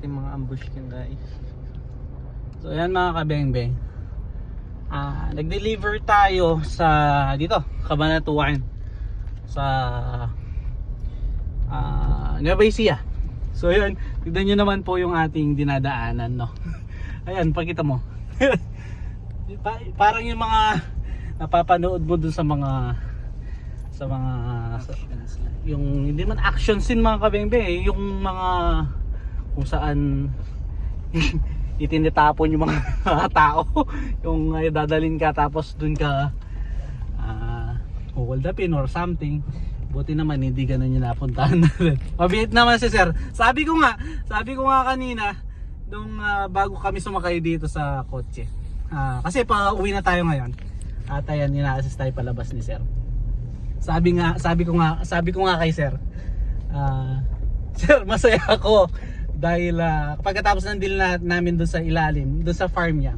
ating mga ambush cam guys. So ayan mga kabengbeng, nag-deliver tayo sa dito, Cabanatuan sa Nueva Ecija. So ayan, tignan nyo naman po yung ating dinadaanan, no. Ayan, pakita mo. Parang yung mga napapanood mo dun sa mga yung hindi man action scene mga kabengbeng, yung mga kung saan itinitapon yung mga tao, yung dadalhin ka tapos dun ka hold upin or something. Buti naman hindi ganun yung napuntahan natin. Mabait naman si sir. Sabi ko nga kanina nung bago kami sumakay dito sa kotse, kasi pa uwi na tayo ngayon at ayan, ina-assist tayo palabas ni sir. Sabi ko nga kay sir, sir, masaya ako dahil pagkatapos ng deal namin doon sa ilalim, doon sa farm niya.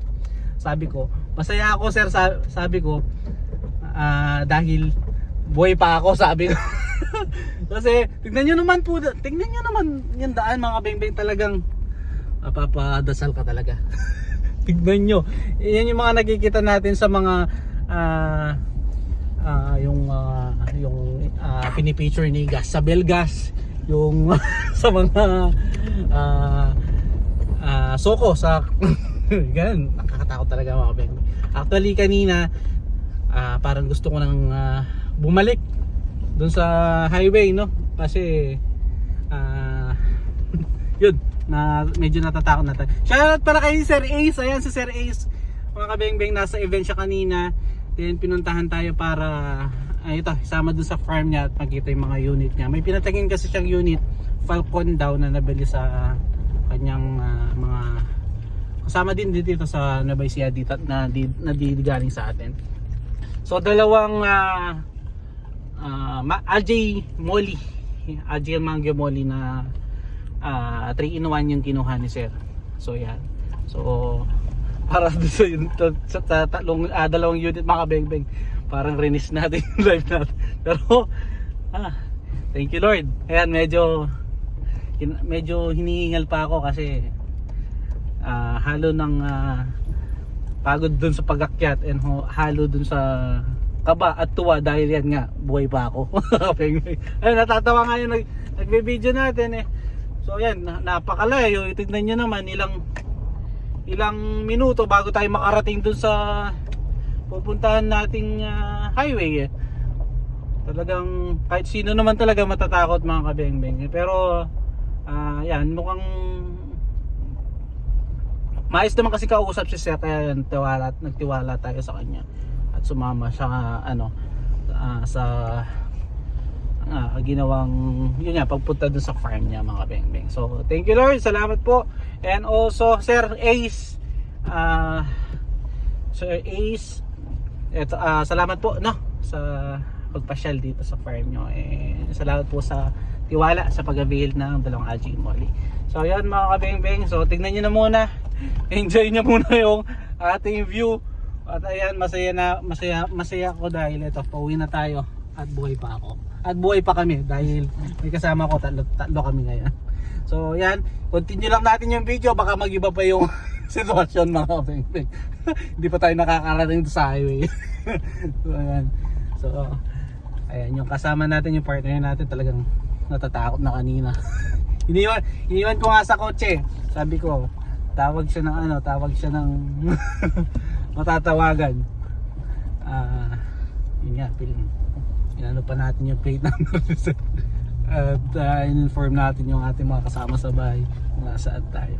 Sabi ko, masaya ako sir, sabi ko, dahil buhay pa ako, sabi ko. Kasi tignan nyo naman yung daan mga bengbeng, talagang mapapadasal ka talaga. Tignan nyo, yan yung mga nakikita natin sa mga yung pinipicture ni Gas sa Belgas, yung sa mga soko sa ganun, nakakatakot talaga mga bengbeng. Actually kanina parang gusto ko nang bumalik dun sa highway, no, kasi yun na medyo natatakot na tayo. Shoutout para kay Sir Ace. Ayan si Sir Ace mga kabengbeng, nasa event siya kanina, then pinuntahan tayo para ito, isama dun sa farm niya at makita yung mga unit niya. May pinatagin kasi siyang unit Falcon daw na nabili sa kanyang mga kasama din dito sa Nueva Ecija dito na galing sa atin. So dalawang AJ Molly, AJ Mango Molly na 3-in-1 yung kinuha ni sir. So yan. So para sa dalawang unit mga bengbeng, parang rinis natin yung live natin. Pero thank you Lord. Ayan, medyo hinihingal pa ako kasi halo ng pagod dun sa pagakyat and halo dun sa kaba at tuwa dahil yan nga, buhay pa ako. Ayun, natatawa nga yung nagbe-video natin eh. So yan, napakalayo. Tignan nyo naman ilang minuto bago tayo makarating dun sa pupuntahan nating highway eh. Talagang kahit sino naman talaga matatakot mga kabengbeng. Pero yan, mukhang maayos naman kasi kausap si sir, kaya nagtiwala tayo sa kanya at sumama siya sa ginawang yun nga, pagpunta dun sa farm niya mga bengbeng. So thank you Lord, salamat po. And also Sir Ace, salamat po sa pagpasyal dito sa farm nyo. Salamat po sa tiwala sa pag-avail ng dalawang AJ Molly. So yan mga kabengbeng, so tignan nyo na muna, enjoy nyo muna yung ating view. At ayan, masaya ako dahil ito, pauwi na tayo at buhay pa ako. At buhay pa kami dahil may kasama ko, tatlo kami ngayon. So yan, continue lang natin yung video, baka mag-iba pa yung sitwasyon mga kabengbeng. Hindi pa tayo nakakarating sa highway. So ayan. So ayan, yung kasama natin, yung partner natin, talagang natatakot na kanina. Iniwan ko nga sa kotse. Sabi ko, tawag siya ng matatawagan. Yun nga, inano pa natin yung plate number at in-inform natin yung ating mga kasama sa bahay kung nasaan tayo.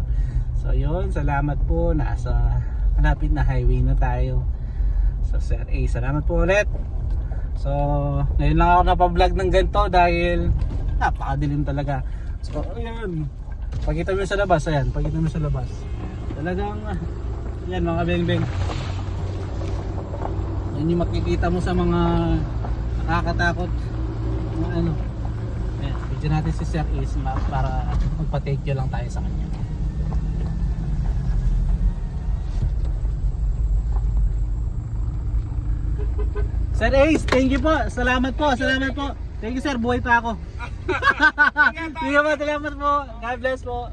So yun, salamat po. Nasa malapit na highway na tayo sa Sir A. Salamat po ulit. So ngayon lang ako napablog ng ganito dahil napakadilim talaga. So ayun, pakita mo sa labas. Ayan, pakita mo sa labas. Talagang yan mga bengbeng, yan yung makikita mo sa mga nakakatakot na ano. Ayan, video natin si Sir Ace para magpa-take you lang tayo sa kanya. Sir Ace, thank you po. Salamat po. Thank you sir, buhay pa ako. Salamat po. God bless po.